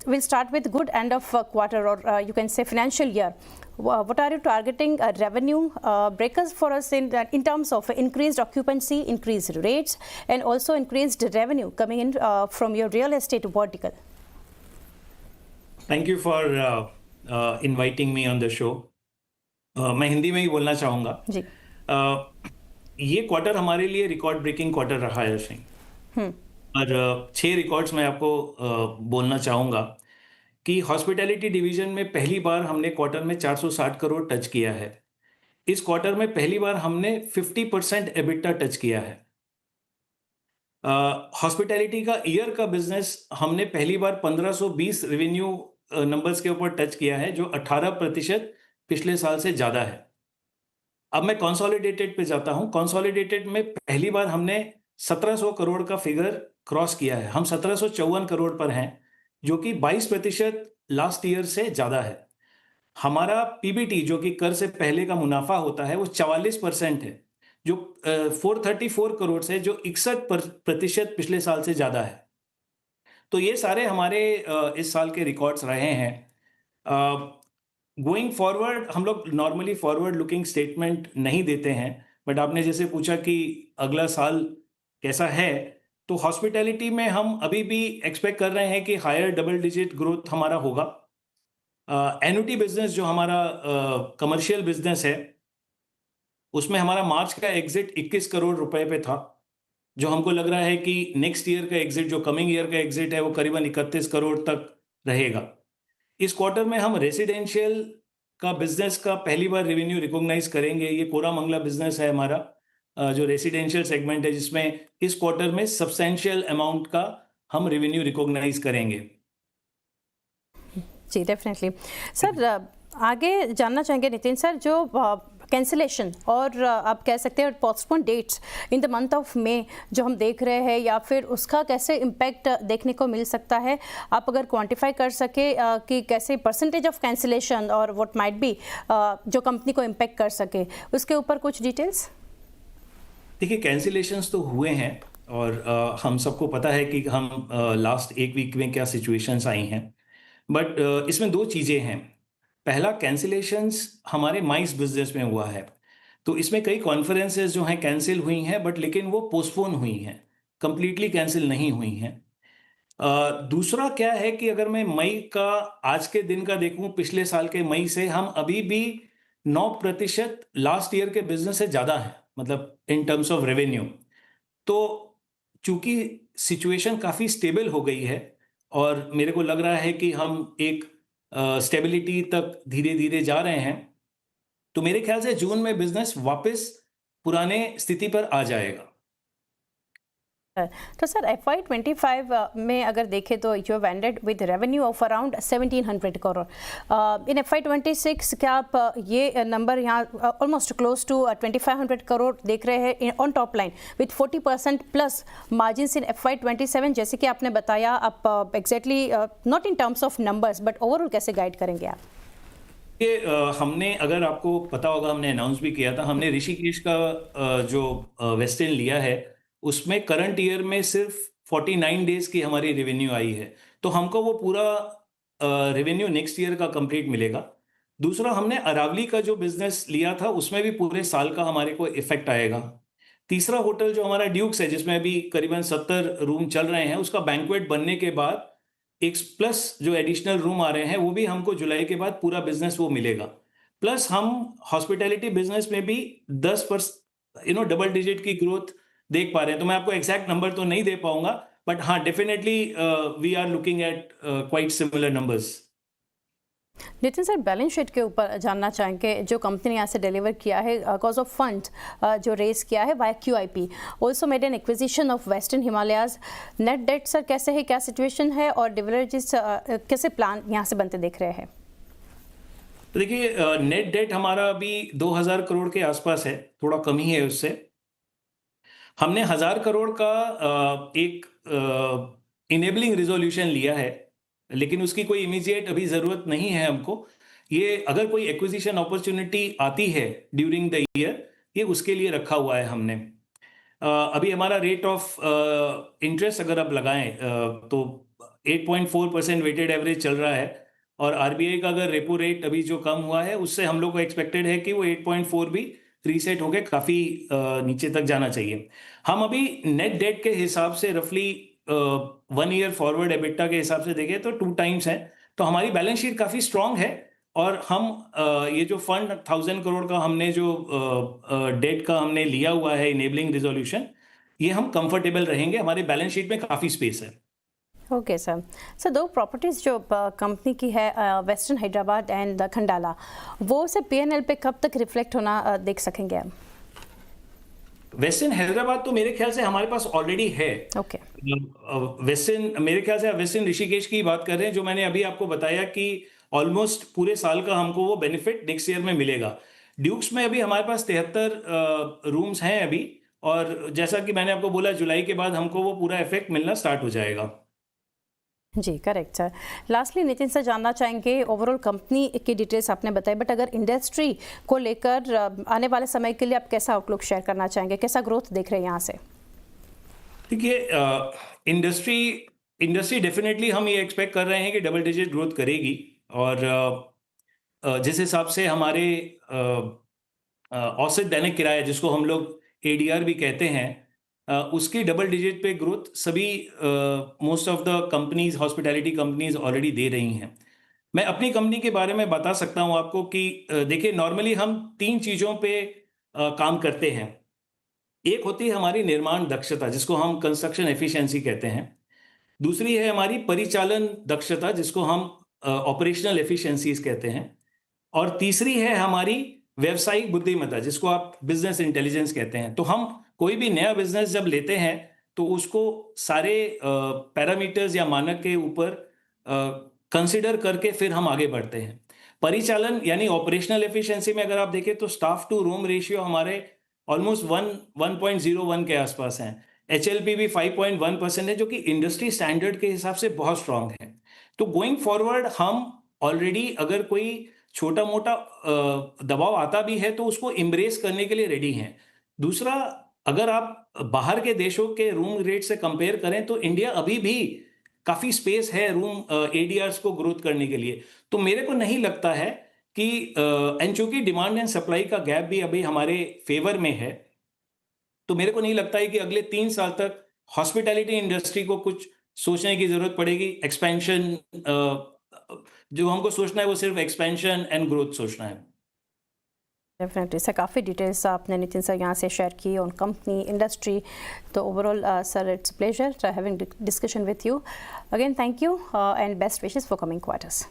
we'll start with good end of quarter, or you can say financial year. What are you targeting revenue breakers for us in terms of increased occupancy, increased rates, and also increased revenue coming in from your real estate vertical? Thank you for inviting me on the show. मैं हिंदी में ही बोलना चाहूँगा जी। ये quarter हमारे लिए record breaking quarter रहा है सिंह, और 6 रिकॉर्ड्स मैं आपको बोलना चाहूँगा कि हॉस्पिटैलिटी डिवीजन में पहली बार हमने क्वार्टर में 460 करोड़ टच किया है। इस क्वार्टर में पहली बार हमने 50% एबिटा टच किया है। हॉस्पिटैलिटी का ईयर का बिजनेस हमने पहली बार 1520 रेवेन्यू नंबर्स के ऊपर टच किया है, जो 18% पिछले साल से ज़्यादा है। अब मैं कंसोलिडेटेड पे जाता हूँ। कंसोलिडेटेड में पहली बार हमने 1700 करोड़ का फिगर क्रॉस किया है। हम 1754 करोड़ पर हैं, जो कि 22% लास्ट ईयर से ज़्यादा है। हमारा पीबीटी, जो कि कर से पहले का मुनाफा होता है, वो 44% है, जो 434 करोड़ से, जो 61% पिछले साल से ज़्यादा है। तो ये सारे हमारे इस साल के रिकॉर्ड्स रहे हैं। गोइंग फॉरवर्ड हम लोग नॉर्मली फॉरवर्ड लुकिंग स्टेटमेंट नहीं देते हैं, बट आपने जैसे पूछा कि अगला साल कैसा है, तो हॉस्पिटैलिटी में हम अभी भी एक्सपेक्ट कर रहे हैं कि हायर डबल डिजिट ग्रोथ हमारा होगा। एन्युटी बिजनेस, जो हमारा कमर्शियल बिजनेस है, उसमें हमारा मार्च का एग्जिट 21 करोड़ रुपए पे था, जो हमको लग रहा है कि नेक्स्ट ईयर का एग्जिट, जो कमिंग ईयर का एग्जिट है, वो करीबन 31 करोड़ तक रहेगा। इस क्वार्टर में हम रेसिडेंशियल का बिजनेस का पहली बार रेवेन्यू रिकॉग्नाइज करेंगे। ये कोरामंगला बिजनेस है हमारा, जो रेसिडेंशियल सेगमेंट है, जिसमें इस क्वार्टर में सब्सटेंशियल अमाउंट का हम रेवेन्यू रिकॉग्नाइज करेंगे। जी, डेफिनेटली सर। आगे जानना चाहेंगे नितिन सर, जो कैंसिलेशन और आप कह सकते हैं postpone dates in the month of May जो हम देख रहे हैं, या फिर उसका कैसे इम्पैक्ट देखने को मिल सकता है, आप अगर क्वांटिफाई कर सके कि कैसे परसेंटेज ऑफ कैंसिलेशन और व्हाट माइट बी जो कंपनी को इम्पैक्ट कर सके, उसके ऊपर कुछ डिटेल्स। देखिए, कैंसिलेशंस तो हुए हैं, और हम सबको पता है कि हम लास्ट एक वीक में क्या सिचुएशंस आई हैं, बट इसमें 2 चीज़ें हैं। पहला, कैंसिलेशंस हमारे माइस बिजनेस में हुआ है, तो इसमें कई कॉन्फ्रेंसेस जो हैं कैंसिल हुई हैं, बट लेकिन वो पोस्टपोन हुई हैं, कंप्लीटली कैंसिल नहीं हुई हैं। दूसरा क्या है कि अगर मैं मई का आज के दिन का देखूं, पिछले साल के मई से हम अभी भी 9% लास्ट ईयर के बिजनेस से ज़्यादा है, मतलब इन टर्म्स ऑफ रेवेन्यू। तो चूंकि सिचुएशन काफ़ी स्टेबल हो गई है, और मेरे को लग रहा है कि हम एक स्टेबिलिटी तक धीरे धीरे जा रहे हैं, तो मेरे ख्याल से जून में बिजनेस वापस पुराने स्थिति पर आ जाएगा। तो सर FY25 में अगर देखें तो you have ended with revenue of around 1700 crore. In FY26 क्या आप ये नंबर यहाँ ऑलमोस्ट क्लोज टू 2500 करोड़ देख रहे हैं on top line with 40% plus margins in FY27, जैसे कि आपने बताया, आप exactly not in terms of numbers but overall कैसे गाइड करेंगे आप? ये हमने, अगर आपको पता होगा, हमने अनाउंस भी किया था, हमने ऋषिकेश का जो वेस्टर्न लिया है, उसमें करंट ईयर में सिर्फ 49 डेज की हमारी रेवेन्यू आई है, तो हमको वो पूरा रेवेन्यू नेक्स्ट ईयर का कंप्लीट मिलेगा। दूसरा, हमने अरावली का जो बिजनेस लिया था, उसमें भी पूरे साल का हमारे को इफेक्ट आएगा। तीसरा होटल जो हमारा ड्यूक्स है, जिसमें अभी करीबन 70 रूम चल रहे हैं, उसका बैंक्वेट बनने के बाद एक प्लस जो एडिशनल रूम आ रहे हैं, वो भी हमको जुलाई के बाद पूरा बिजनेस वो मिलेगा। प्लस हम हॉस्पिटैलिटी बिजनेस में भी 10% डबल डिजिट की ग्रोथ देख पा रहे हैं। तो मैं आपको एग्जैक्ट नंबर तो नहीं दे पाऊंगा, बट हाँ, definitely we are looking at quite similar numbers. Nitin sir, balance sheet के ऊपर जानना चाहेंगे, जो कंपनी यहाँ से डिलीवर किया है कॉज ऑफ फंड जो रेस किया है via QIP, also made an acquisition of western Himalayas. Net date sir कैसे है, क्या सिचुएशन है, और डिलीवरेजेस कैसे प्लान यहाँ से बनते देख रहे हैं? तो देखिए, नेट डेट हमारा अभी 2000 करोड़ के आसपास है, थोड़ा कम ही है उससे। हमने 1000 करोड़ का एक इनेबलिंग रिजोल्यूशन लिया है, लेकिन उसकी कोई इमीडिएट अभी ज़रूरत नहीं है हमको। ये अगर कोई एक्विजिशन अपॉर्चुनिटी आती है ड्यूरिंग द ईयर, ये उसके लिए रखा हुआ है हमने। अभी हमारा रेट ऑफ इंटरेस्ट अगर आप लगाएं तो 8.4% वेटेड एवरेज चल रहा है, और आरबीआई का अगर रेपो रेट अभी जो कम हुआ है उससे हम लोग को एक्सपेक्टेड है कि वो 8.4 भी रीसेट होके काफ़ी नीचे तक जाना चाहिए। हम अभी नेट डेट के हिसाब से रफली 1 ईयर फॉरवर्ड एबिटा के हिसाब से देखें तो 2 टाइम्स है, तो हमारी बैलेंस शीट काफ़ी स्ट्रांग है। और हम ये जो फंड 1000 करोड़ का हमने जो डेट का हमने लिया हुआ है इनेबलिंग रिजोल्यूशन, ये हम कंफर्टेबल रहेंगे, हमारे बैलेंस शीट में काफ़ी स्पेस है। Okay sir. सर, दो प्रॉपर्टीज़ जो कंपनी की है, वेस्टर्न हैदराबाद एंड खंडाला, वो से पीएनएल पे कब तक रिफ्लेक्ट होना देख सकेंगे हम? वेस्टर्न हैदराबाद तो मेरे ख्याल से हमारे पास ऑलरेडी है। ओके। वेस्टर्न, मेरे ख्याल से आप वेस्टर्न ऋषिकेश की बात कर रहे हैं, जो मैंने अभी आपको बताया कि ऑलमोस्ट पूरे साल का हमको वो बेनिफिट नेक्स्ट ईयर में मिलेगा। ड्यूक्स में अभी हमारे पास 73 रूम्स हैं अभी, और जैसा कि मैंने आपको बोला जुलाई के बाद हमको वो पूरा इफेक्ट मिलना स्टार्ट हो जाएगा। जी, correct sir. Lastly Nitin sir, जानना चाहेंगे ओवरऑल कंपनी की डिटेल्स आपने बताई, बट अगर इंडस्ट्री को लेकर आने वाले समय के लिए आप कैसा आउटलुक शेयर करना चाहेंगे, कैसा ग्रोथ देख रहे हैं यहाँ से? देखिए, इंडस्ट्री डेफिनेटली हम ये एक्सपेक्ट कर रहे हैं कि डबल डिजिट ग्रोथ करेगी, और जिस हिसाब से हमारे औसत दैनिक किराया, जिसको हम लोग एडीआर भी कहते हैं, उसकी डबल डिजिट पे ग्रोथ सभी most of the companies, hospitality companies already दे रही हैं। मैं अपनी कंपनी के बारे में बता सकता हूं आपको कि देखिए, नॉर्मली हम 3 चीज़ों पे काम करते हैं। एक होती है हमारी निर्माण दक्षता, जिसको हम कंस्ट्रक्शन एफिशिएंसी कहते हैं। दूसरी है हमारी परिचालन दक्षता, जिसको हम ऑपरेशनल एफिशिएंसीज कहते हैं। और तीसरी है हमारी व्यावसायिक बुद्धिमत्ता, जिसको आप बिजनेस इंटेलिजेंस कहते हैं। तो हम कोई भी नया बिजनेस जब लेते हैं तो उसको सारे पैरामीटर्स या मानक के ऊपर कंसिडर करके फिर हम आगे बढ़ते हैं। परिचालन यानी ऑपरेशनल एफिशिएंसी में अगर आप देखें तो स्टाफ टू रूम रेशियो हमारे ऑलमोस्ट 1.01 के आसपास हैं। एचएलपी भी 5.1% है, जो कि इंडस्ट्री स्टैंडर्ड के हिसाब से बहुत स्ट्रांग है। तो गोइंग फॉरवर्ड हम ऑलरेडी, अगर कोई छोटा मोटा दबाव आता भी है तो उसको एम्ब्रेस करने के लिए रेडी हैं। दूसरा, अगर आप बाहर के देशों के रूम रेट से कंपेयर करें तो इंडिया अभी भी काफ़ी स्पेस है रूम एडीआर्स को ग्रोथ करने के लिए। तो मेरे को नहीं लगता है कि एंड चूंकि डिमांड एंड सप्लाई का गैप भी अभी हमारे फेवर में है, तो मेरे को नहीं लगता है कि अगले 3 साल तक हॉस्पिटैलिटी इंडस्ट्री को कुछ सोचने की ज़रूरत पड़ेगी। एक्सपेंशन, जो हमको सोचना है वो सिर्फ एक्सपेंशन एंड ग्रोथ सोचना है। डेफिनेटली सर, काफ़ी डिटेल्स आपने नितिन सर यहाँ से शेयर की ऑन कंपनी, इंडस्ट्री। तो overall sir, it's pleasure having discussion with you again. Thank you and best wishes for coming quarters.